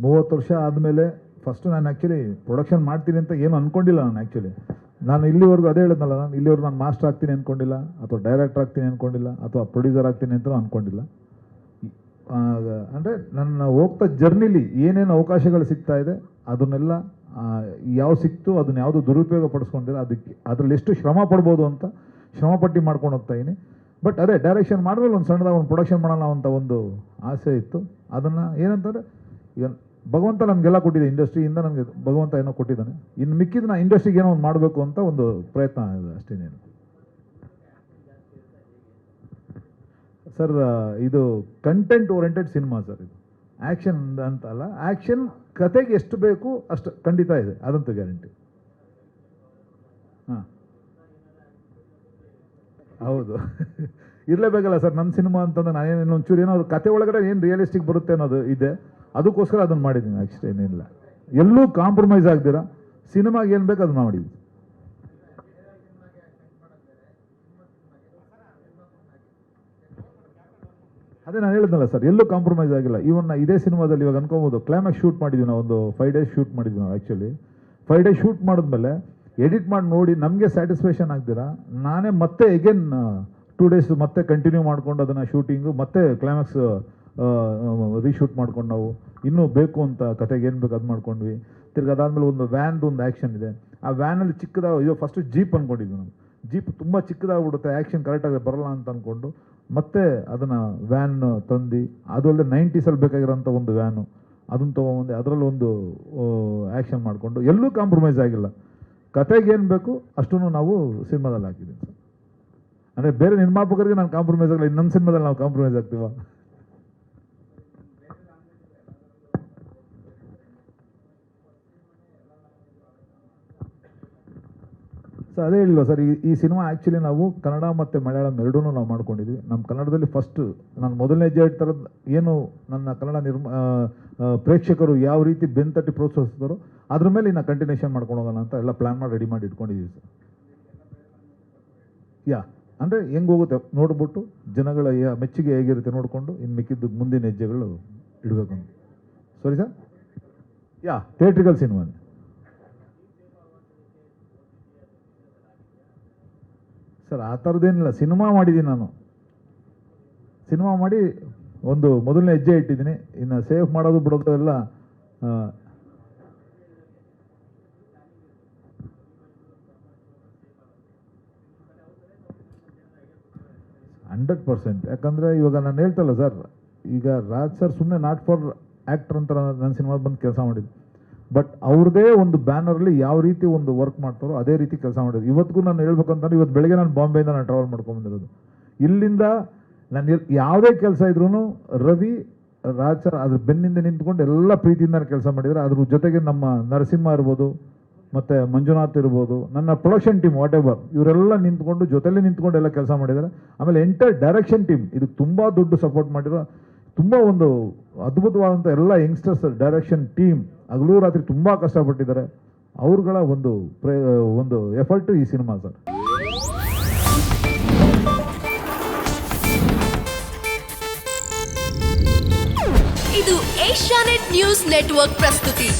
30 ವರ್ಷ ಆದಮೇಲೆ ಫಸ್ಟು ನಾನು ಆ್ಯಕ್ಚುಲಿ ಪ್ರೊಡಕ್ಷನ್ ಮಾಡ್ತೀನಿ ಅಂತ ಏನು ಅಂದ್ಕೊಂಡಿಲ್ಲ ನಾನು ಆ್ಯಕ್ಚುಲಿ. ನಾನು ಇಲ್ಲಿವರೆಗೂ ಅದೇ ಹೇಳಿದ್ನಲ್ಲ, ನಾನು ಇಲ್ಲಿವರೆಗೂ ನಾನು ಮಾಸ್ಟರ್ ಆಗ್ತೀನಿ ಅಂದ್ಕೊಂಡಿಲ್ಲ, ಅಥವಾ ಡೈರೆಕ್ಟರ್ ಆಗ್ತೀನಿ ಅಂದ್ಕೊಂಡಿಲ್ಲ, ಅಥವಾ ಪ್ರೊಡ್ಯೂಸರ್ ಆಗ್ತೀನಿ ಅಂತಲೂ ಅಂದ್ಕೊಂಡಿಲ್ಲ. ಅಂದರೆ ನನ್ನ ಹೋಗ್ತಾ ಜರ್ನಿಲಿ ಏನೇನು ಅವಕಾಶಗಳು ಸಿಗ್ತಾ ಇದೆ ಅದನ್ನೆಲ್ಲ ಯಾವ ಸಿಕ್ತು ಅದನ್ನ ಯಾವುದು ದುರುಪಯೋಗ ಪಡಿಸ್ಕೊಂಡಿಲ್ಲ, ಅದಕ್ಕೆ ಅದರಲ್ಲಿ ಎಷ್ಟು ಶ್ರಮ ಪಡ್ಬೋದು ಅಂತ ಶ್ರಮಪಟ್ಟು ಮಾಡ್ಕೊಂಡು ಹೋಗ್ತಾ ಇದ್ದೀನಿ. ಬಟ್ ಅದೇ ಡೈರೆಕ್ಷನ್ ಮಾಡಿದ್ಮೇಲೆ ಒಂದು ಸಣ್ಣದಾಗ ಒಂದು ಪ್ರೊಡಕ್ಷನ್ ಮಾಡೋಣ ಅಂತ ಒಂದು ಆಸೆ ಇತ್ತು. ಅದನ್ನು ಏನಂತಂದರೆ ಈಗ ಭಗವಂತ ನನಗೆಲ್ಲ ಕೊಟ್ಟಿದೆ, ಇಂಡಸ್ಟ್ರಿಯಿಂದ ನನಗೆ ಭಗವಂತ ಏನೋ ಕೊಟ್ಟಿದ್ದಾನೆ. ಇನ್ನು ಮಿಕ್ಕಿದ ನಾ ಇಂಡಸ್ಟ್ರಿಗೆ ಏನೋ ಒಂದು ಮಾಡಬೇಕು ಅಂತ ಒಂದು ಪ್ರಯತ್ನ ಇದೆ ಅಷ್ಟೇನೇನು. ಸರ್ ಇದು ಕಂಟೆಂಟ್ ಓರಿಯೆಂಟೆಡ್ ಸಿನಿಮಾ ಸರ್. ಇದು ಆ್ಯಕ್ಷನ್ ಅಂತ ಅಲ್ಲ, ಆ್ಯಕ್ಷನ್ ಕತೆಗೆ ಎಷ್ಟು ಬೇಕು ಅಷ್ಟು ಖಂಡಿತ ಇದೆ, ಅದಂತೂ ಗ್ಯಾರಂಟಿ. ಹಾಂ ಹೌದು ಇರಲೇಬೇಕಲ್ಲ ಸರ್, ನನ್ನ ಸಿನಿಮಾ ಅಂತಂದ್ರೆ ನಾನೇನು ಒಂಚೂರು ಏನೋ ಕತೆ ಒಳಗಡೆ ಏನು ರಿಯಲಿಸ್ಟಿಕ್ ಬರುತ್ತೆ ಅನ್ನೋದು ಇದೆ, ಅದಕ್ಕೋಸ್ಕರ ಅದನ್ನು ಮಾಡಿದ್ದೀನಿ ಅಷ್ಟೇ, ಏನಿಲ್ಲ. ಎಲ್ಲೂ ಕಾಂಪ್ರಮೈಸ್ ಆಗ್ದಿರ ಸಿನಿಮಾಗೆ ಏನು ಬೇಕು ಅದನ್ನ ಮಾಡಿದ್ದೀನಿ. ಅದೇ ನಾನು ಹೇಳಿದ್ನಲ್ಲ ಸರ್, ಎಲ್ಲೂ ಕಾಂಪ್ರಮೈಸ್ ಆಗಿಲ್ಲ. ಇವನ್ನ ಇದೇ ಸಿನಿಮಾದಲ್ಲಿ ಇವಾಗ ಅನ್ಕೋಬೋದು ಕ್ಲೈಮ್ಯಾಕ್ಸ್ ಶೂಟ್ ಮಾಡಿದ್ವಿ ನಾವು, ಒಂದು 5 days ಶೂಟ್ ಮಾಡಿದ್ವಿ ನಾವು. ಆ್ಯಕ್ಚುಲಿ 5 days ಶೂಟ್ ಮಾಡಿದ್ಮೇಲೆ ಎಡಿಟ್ ಮಾಡಿ ನೋಡಿ ನಮಗೆ ಸ್ಯಾಟಿಸ್ಫ್ಯಾಕ್ಷನ್ ಆಗ್ದಿರಾ ನಾನೇ ಮತ್ತೆ ಎಗೇನ್ 2 days ಮತ್ತೆ ಕಂಟಿನ್ಯೂ ಮಾಡ್ಕೊಂಡು ಅದನ್ನು ಶೂಟಿಂಗು ಮತ್ತೆ ಕ್ಲೈಮ್ಯಾಕ್ಸ್ ರೀಶೂಟ್ ಮಾಡ್ಕೊಂಡು ನಾವು ಇನ್ನೂ ಬೇಕು ಅಂತ ಕತೆಗೆ ಏನು ಬೇಕು ಅದು ಮಾಡ್ಕೊಂಡ್ವಿ. ತಿರ್ಗಿ ಅದಾದಮೇಲೆ ಒಂದು ಒಂದು ಆ್ಯಕ್ಷನ್ ಇದೆ. ಆ ವ್ಯಾನಲ್ಲಿ ಚಿಕ್ಕದಾಗ ಇದು ಫಸ್ಟು ಜೀಪ್ ಅಂದ್ಕೊಂಡಿದ್ವಿ ನಾವು. ಜೀಪ್ ತುಂಬ ಚಿಕ್ಕದಾಗ್ಬಿಡುತ್ತೆ, ಆ್ಯಕ್ಷನ್ ಕರೆಕ್ಟಾಗಿ ಬರೋಲ್ಲ ಅಂತ ಅಂದ್ಕೊಂಡು ಮತ್ತೆ ಅದನ್ನು ವ್ಯಾನ್ ತಂದು, ಅದು ಅಲ್ಲದೆ 90s ಬೇಕಾಗಿರೋಂಥ ಒಂದು ವ್ಯಾನು ಅದನ್ನು ತೊಗೊಂಬಂದು ಅದರಲ್ಲಿ ಒಂದು ಆ್ಯಕ್ಷನ್ ಮಾಡಿಕೊಂಡು ಎಲ್ಲೂ ಕಾಂಪ್ರಮೈಸ್ ಆಗಿಲ್ಲ. ಕತೆಗೆ ಏನು ಬೇಕು ಅಷ್ಟೂ ನಾವು ಸಿನಿಮಾದಲ್ಲಿ ಹಾಕಿದ್ದೀವಿ ಸರ್. ಅಂದರೆ ಬೇರೆ ನಿರ್ಮಾಪಕರಿಗೆ ನಾನು ಕಾಂಪ್ರಮೈಸ್ ಆಗಲ್ಲ, ನಮ್ಮ ಸಿನಿಮಾದಲ್ಲಿ ನಾವು ಕಾಂಪ್ರಮೈಸ್ ಆಗ್ತೀವ? ಸರ್ ಅದೇ ಹೇಳಿಲ್ವ ಸರ್, ಈ ಸಿನಿಮಾ ಆ್ಯಕ್ಚುಲಿ ನಾವು ಕನ್ನಡ ಮತ್ತು ಮಲಯಾಳಂ ಎರಡೂ ನಾವು ಮಾಡ್ಕೊಂಡಿದ್ವಿ. ನಮ್ಮ ಕನ್ನಡದಲ್ಲಿ ಫಸ್ಟ್ ನಾನು ಮೊದಲನೇ ಹೆಜ್ಜೆ ಇಡ್ತಾರದ್ದು ಏನು ನನ್ನ ಕನ್ನಡ ಪ್ರೇಕ್ಷಕರು ಯಾವ ರೀತಿ ಬೆನ್ತಟ್ಟಿ ಪ್ರೋತ್ಸಾಹಿಸಿದಾರೋ ಅದ್ರ ಮೇಲೆ ಇನ್ನು ಕಂಟಿನ್ಯೂಷನ್ ಮಾಡ್ಕೊಂಡು ಹೋಗೋಣ ಅಂತ ಎಲ್ಲ ಪ್ಲ್ಯಾನ್ ಮಾಡಿ ರೆಡಿ ಮಾಡಿ ಇಟ್ಕೊಂಡಿದ್ದೀವಿ ಸರ್. ಅಂದರೆ ಹೆಂಗೆ ಹೋಗುತ್ತೆ ನೋಡ್ಬಿಟ್ಟು ಜನಗಳ ಮೆಚ್ಚುಗೆ ಹೇಗಿರುತ್ತೆ ನೋಡಿಕೊಂಡು ಇನ್ನು ಮಿಕ್ಕಿದ್ದು ಮುಂದಿನ ಹೆಜ್ಜೆಗಳು ಇಡಬೇಕು ಅಂತ. ಸರಿ ಸರ್, ಥಿಯೇಟ್ರಿಕಲ್ ಸಿನಿಮಾನೇ ಸರ್. ಆ ಥರದ್ದೇನಿಲ್ಲ, ಸಿನಿಮಾ ಮಾಡಿದ್ದೀನಿ ನಾನು. ಸಿನಿಮಾ ಮಾಡಿ ಒಂದು ಮೊದಲನೇ ಹೆಜ್ಜೆ ಇಟ್ಟಿದ್ದೀನಿ. ಇನ್ನು ಸೇಫ್ ಮಾಡೋದು ಬಿಡೋದು ಎಲ್ಲ 100%. ಯಾಕಂದರೆ ಇವಾಗ ನಾನು ಹೇಳ್ತಲ್ಲ ಸರ್, ಈಗ ರಾಜ್ ಸರ್ ಸುಮ್ಮನೆ ನಾಟ್ ಫಾರ್ ಆ್ಯಕ್ಟರ್ ಅಂತ ನನ್ನ ಸಿನಿಮಾದ ಬಂದು ಕೆಲಸ ಮಾಡಿದ್ದು. ಬಟ್ ಅವ್ರದ್ದೇ ಒಂದು ಬ್ಯಾನರಲ್ಲಿ ಯಾವ ರೀತಿ ಒಂದು ವರ್ಕ್ ಮಾಡ್ತಾರೋ ಅದೇ ರೀತಿ ಕೆಲಸ ಮಾಡಿದ್ರು. ಇವತ್ತಿಗೂ ನಾನು ಹೇಳ್ಬೇಕಂತಂದ್ರೆ ಇವತ್ತು ಬೆಳಗ್ಗೆ ನಾನು ಬಾಂಬೆಯಿಂದ ನಾನು ಟ್ರಾವೆಲ್ ಮಾಡ್ಕೊಂಡ್ಬಂದಿರೋದು. ಇಲ್ಲಿಂದ ನಾನು ಯಾವುದೇ ಕೆಲಸ ಇದ್ರೂ ರವಿ ರಾಜ್ ಸರ್ ಅದ್ರ ಬೆನ್ನಿಂದ ನಿಂತ್ಕೊಂಡು ಎಲ್ಲ ಪ್ರೀತಿಯಿಂದ ಕೆಲಸ ಮಾಡಿದ್ದಾರೆ. ಅದ್ರ ಜೊತೆಗೆ ನಮ್ಮ ನರಸಿಂಹ ಇರ್ಬೋದು, ಮತ್ತು ಮಂಜುನಾಥ್ ಇರ್ಬೋದು, ನನ್ನ ಪ್ರೊಡಕ್ಷನ್ ಟೀಮ್ ವಾಟ್ ಎವರ್ ಇವರೆಲ್ಲ ನಿಂತ್ಕೊಂಡು ಜೊತೆಲೇ ನಿಂತ್ಕೊಂಡು ಎಲ್ಲ ಕೆಲಸ ಮಾಡಿದ್ದಾರೆ. ಆಮೇಲೆ ಎಂಟೈರ್ ಡೈರೆಕ್ಷನ್ ಟೀಮ್ ಇದಕ್ಕೆ ತುಂಬ ದುಡ್ಡು ಸಪೋರ್ಟ್ ಮಾಡಿರೋ ತುಂಬ ಒಂದು ಅದ್ಭುತವಾದಂಥ ಎಲ್ಲ ಯಂಗ್ಸ್ಟರ್ಸ್ ಡೈರೆಕ್ಷನ್ ಟೀಮ್ ಹಗಲು ರಾತ್ರಿ ತುಂಬ ಕಷ್ಟಪಟ್ಟಿದ್ದಾರೆ. ಅವ್ರುಗಳ ಒಂದು ಎಫರ್ಟು ಈ ಸಿನಿಮಾ ಸರ್. ಇದು ಏಷ್ಯಾನೆಟ್ ನ್ಯೂಸ್ ನೆಟ್ವರ್ಕ್ ಪ್ರಸ್ತುತಿ.